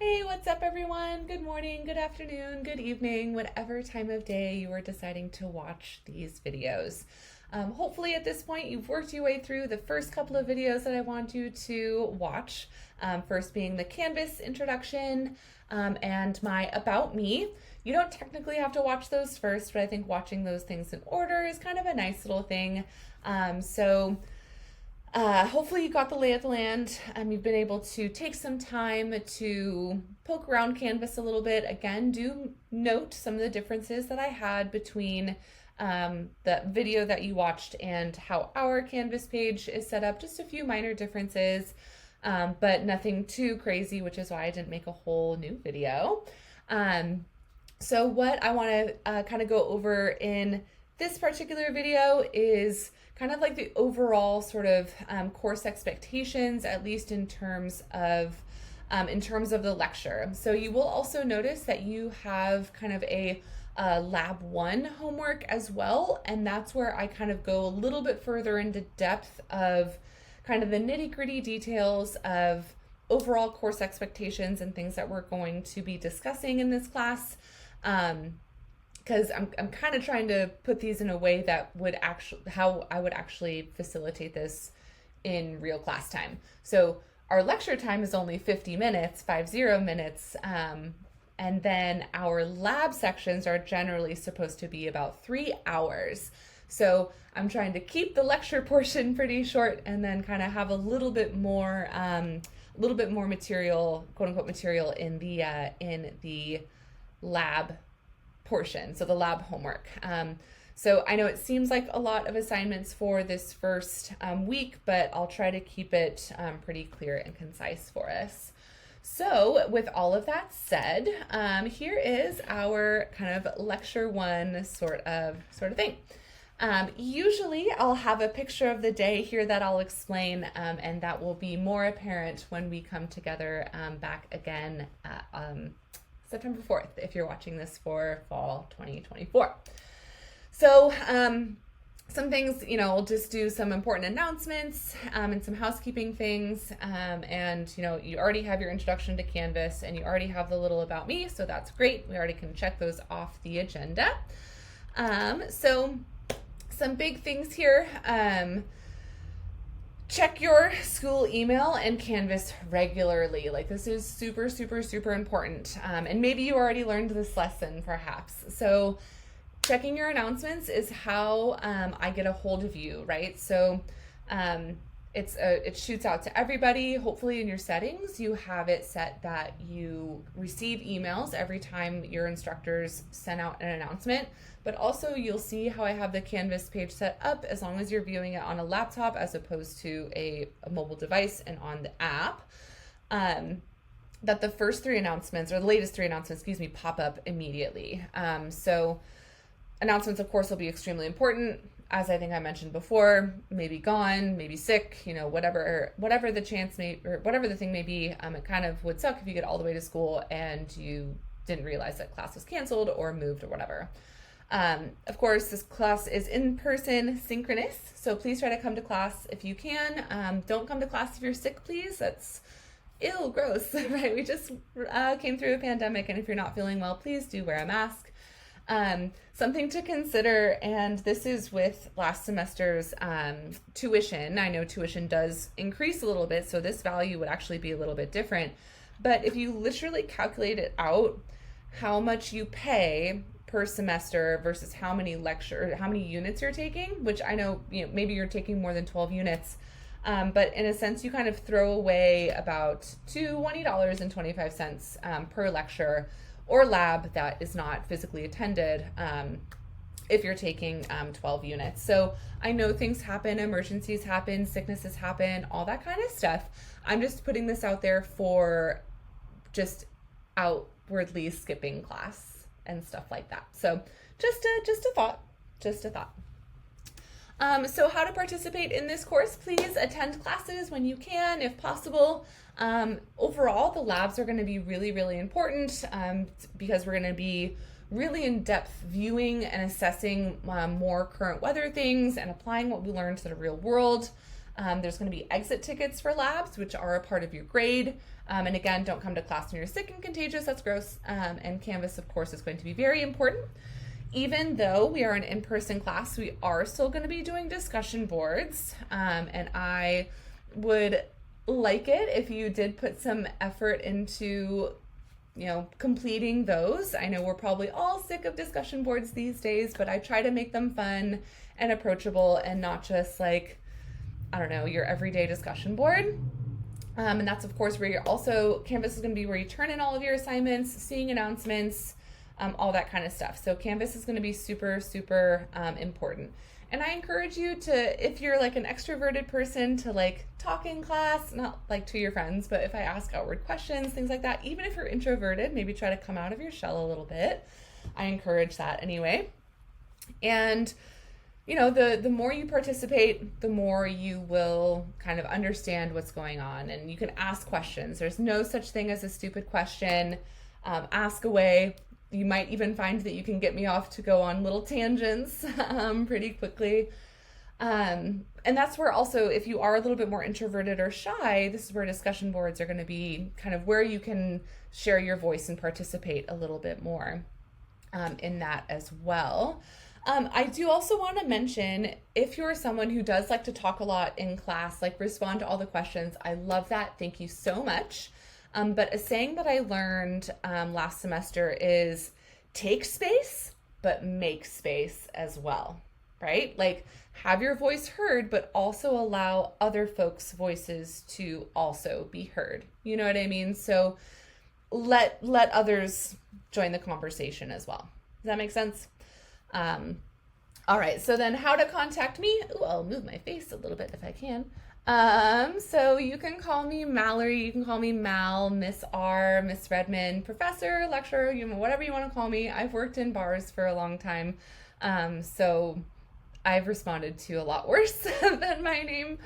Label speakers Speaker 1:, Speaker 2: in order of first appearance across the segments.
Speaker 1: Hey, what's up, everyone? Good morning, good afternoon, good evening, whatever time of day you are deciding to watch these videos. Hopefully, at this point, you've worked your way through the first couple of videos that I want you to watch. First being the Canvas introduction and my About Me. You don't technically have to watch those first, but I think watching those things in order is kind of a nice little thing. Hopefully you got the lay of the land. You've been able to take some time to poke around Canvas a little bit. Again, do note some of the differences that I had between the video that you watched and how our Canvas page is set up. Just a few minor differences, but nothing too crazy, which is why I didn't make a whole new video. So what I want to kind of go over in this particular video is kind of like the overall sort of course expectations, at least in terms of the lecture. So you will also notice that you have kind of a lab 1 homework as well, and that's where I kind of go a little bit further into depth of kind of the nitty-gritty details of overall course expectations and things that we're going to be discussing in this class. Because I'm kind of trying to put these in a way that would how I would actually facilitate this in real class time. So our lecture time is only 50 minutes, 50 minutes, and then our lab sections are generally supposed to be about 3 hours. So I'm trying to keep the lecture portion pretty short and then kind of have a little bit more material, quote unquote material in the lab portion, so the lab homework. So I know it seems like a lot of assignments for this first week, but I'll try to keep it pretty clear and concise for us. So with all of that said, here is our kind of lecture 1 sort of thing. Usually I'll have a picture of the day here that I'll explain, and that will be more apparent when we come together back again September 4th, if you're watching this for fall 2024. So some things, I'll just do some important announcements and some housekeeping things. And, you already have your introduction to Canvas and you already have the little about me, so that's great. We already can check those off the agenda. So some big things here. Check your school email and Canvas regularly. Like, this is super, super, super important. And maybe you already learned this lesson, perhaps. So checking your announcements is how I get a hold of you, right? So it shoots out to everybody. Hopefully in your settings, you have it set that you receive emails every time your instructors send out an announcement. But also you'll see how I have the Canvas page set up as long as you're viewing it on a laptop as opposed to a mobile device and on the app. That the first 3 announcements, or the latest 3 announcements, pop up immediately. So announcements, of course, will be extremely important. As I think I mentioned before, maybe gone, maybe sick, whatever the chance may, or whatever the thing may be. It kind of would suck if you get all the way to school and you didn't realize that class was canceled or moved or whatever. Of course, this class is in person, synchronous, so please try to come to class if you can. Don't come to class if you're sick, please. That's gross, right? We just came through a pandemic, and if you're not feeling well, please do wear a mask. Something to consider, and this is with last semester's tuition. I know tuition does increase a little bit, so this value would actually be a little bit different. But if you literally calculate it out, how much you pay per semester versus how many units you're taking, which I know, maybe you're taking more than 12 units, but in a sense, you kind of throw away about $20.25 per lecture or lab that is not physically attended if you're taking 12 units. So I know things happen, emergencies happen, sicknesses happen, all that kind of stuff. I'm just putting this out there for just outwardly skipping class and stuff like that. So just a thought. So how to participate in this course? Please attend classes when you can, if possible. Overall, the labs are going to be really, really important because we're going to be really in-depth viewing and assessing more current weather things and applying what we learned to the real world. There's going to be exit tickets for labs, which are a part of your grade. And again, don't come to class when you're sick and contagious. That's gross. And Canvas, of course, is going to be very important. Even though we are an in-person class, we are still going to be doing discussion boards. And I would like it if you did put some effort into, completing those. I know we're probably all sick of discussion boards these days, but I try to make them fun and approachable and not just like, your everyday discussion board. And that's, of course, where Canvas is going to be where you turn in all of your assignments, seeing announcements, all that kind of stuff. So Canvas is going to be super, super important. And I encourage you to, if you're like an extroverted person, to like talk in class, not like to your friends, but if I ask outward questions, things like that, even if you're introverted, maybe try to come out of your shell a little bit. I encourage that anyway. And the more you participate, the more you will kind of understand what's going on, and you can ask questions. There's no such thing as a stupid question. Ask away. You might even find that you can get me off to go on little tangents pretty quickly. And that's where also, if you are a little bit more introverted or shy, this is where discussion boards are going to be kind of where you can share your voice and participate a little bit more in that as well. I do also want to mention, if you're someone who does like to talk a lot in class, like respond to all the questions, I love that. Thank you so much. But a saying that I learned last semester is take space, but make space as well, right? Like have your voice heard, but also allow other folks' voices to also be heard. You know what I mean? So let others join the conversation as well. Does that make sense? All right, so then how to contact me? Ooh, I'll move my face a little bit if I can. So you can call me Mallory, you can call me Mal, Miss R, Miss Redmond, professor, lecturer, whatever you want to call me. I've worked in bars for a long time, so I've responded to a lot worse than my name.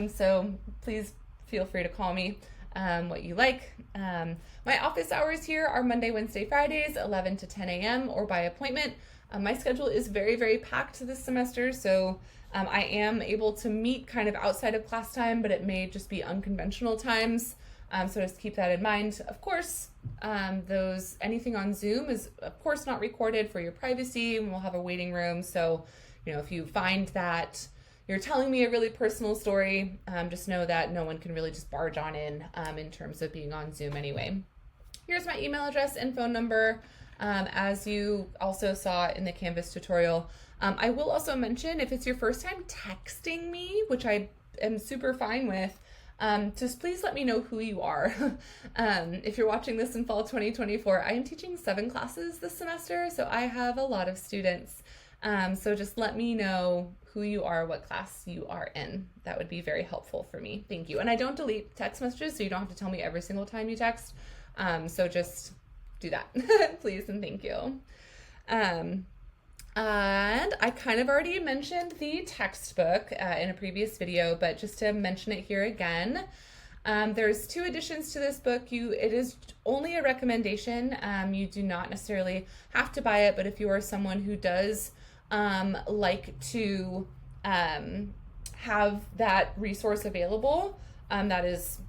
Speaker 1: So please feel free to call me what you like. My office hours here are Monday, Wednesday, Fridays, 11 to 10 a.m. or by appointment. My schedule is very, very packed this semester, so I am able to meet kind of outside of class time, but it may just be unconventional times. So just keep that in mind. Of course, anything on Zoom is of course not recorded for your privacy, and we'll have a waiting room. So, if you find that you're telling me a really personal story, just know that no one can really just barge on in terms of being on Zoom anyway. Here's my email address and phone number. As you also saw in the Canvas tutorial. I will also mention, if it's your first time texting me, which I am super fine with, just please let me know who you are. If you're watching this in fall 2024, I am teaching 7 classes this semester, so I have a lot of students. So just let me know who you are, what class you are in. That would be very helpful for me. Thank you. And I don't delete text messages, so you don't have to tell me every single time you text. So just do that, please, and thank you. And I kind of already mentioned the textbook in a previous video, but just to mention it here again, there's 2 additions to this book. It is only a recommendation. You do not necessarily have to buy it, but if you are someone who does like to have that resource available, that is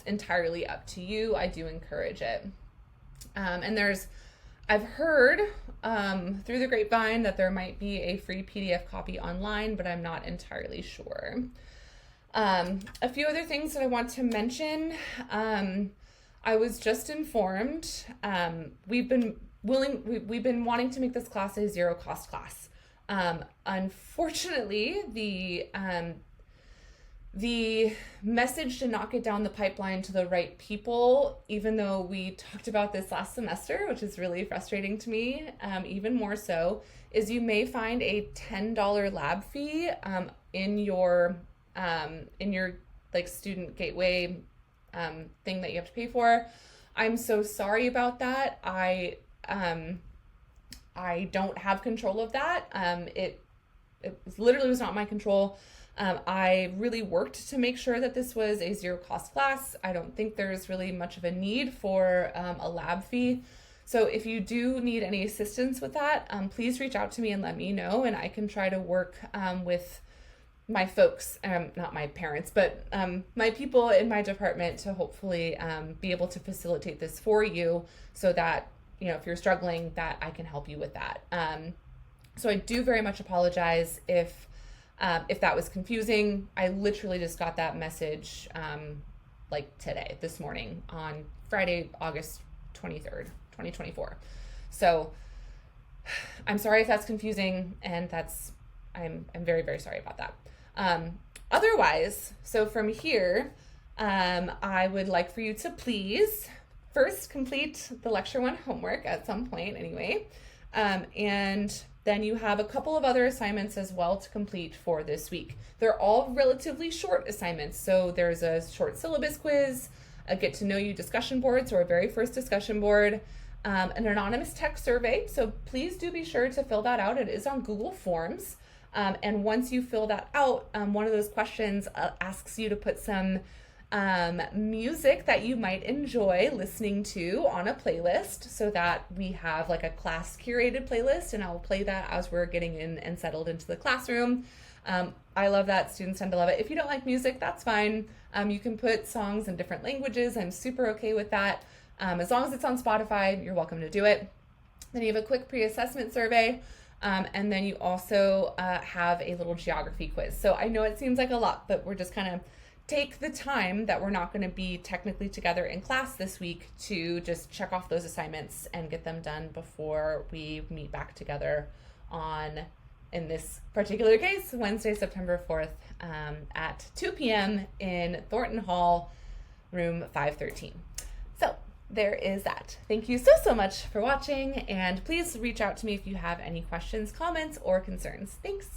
Speaker 1: entirely up to you. I do encourage it. And I've heard through the grapevine that there might be a free PDF copy online, but I'm not entirely sure. A few other things that I want to mention. I was just informed, we've been wanting to make this class a zero cost class. Unfortunately, the message did not get down the pipeline to the right people, even though we talked about this last semester, which is really frustrating to me. Even more so is you may find a $10 lab fee in your like student gateway thing that you have to pay for. I'm so sorry about that. I don't have control of that. It literally was not my control. I really worked to make sure that this was a zero cost class. I don't think there's really much of a need for a lab fee. So if you do need any assistance with that, please reach out to me and let me know, and I can try to work with my folks, not my parents, but my people in my department to hopefully be able to facilitate this for you so that, if you're struggling, that I can help you with that. So I do very much apologize if that was confusing. I literally just got that message today, this morning, on Friday, August 23rd, 2024. So I'm sorry if that's confusing, and I'm very, very sorry about that. Otherwise, so from here, I would like for you to please first complete the lecture 1 homework at some point anyway. And then you have a couple of other assignments as well to complete for this week. They're all relatively short assignments. So there's a short syllabus quiz, a get to know you discussion board, so our very first discussion board, an anonymous text survey. So please do be sure to fill that out. It is on Google Forms. And once you fill that out, one of those questions asks you to put some music that you might enjoy listening to on a playlist, so that we have like a class curated playlist, and I'll play that as we're getting in and settled into the classroom. I love that. Students tend to love it. If you don't like music, that's fine. You can put songs in different languages. I'm super okay with that. As long as it's on Spotify, you're welcome to do it. Then you have a quick pre-assessment survey. And then you also have a little geography quiz. So I know it seems like a lot, but we're just kind of take the time that we're not going to be technically together in class this week to just check off those assignments and get them done before we meet back together on, in this particular case, Wednesday, September 4th at 2 p.m. in Thornton Hall, room 513. So there is that. Thank you so much for watching, and please reach out to me if you have any questions, comments, or concerns. Thanks.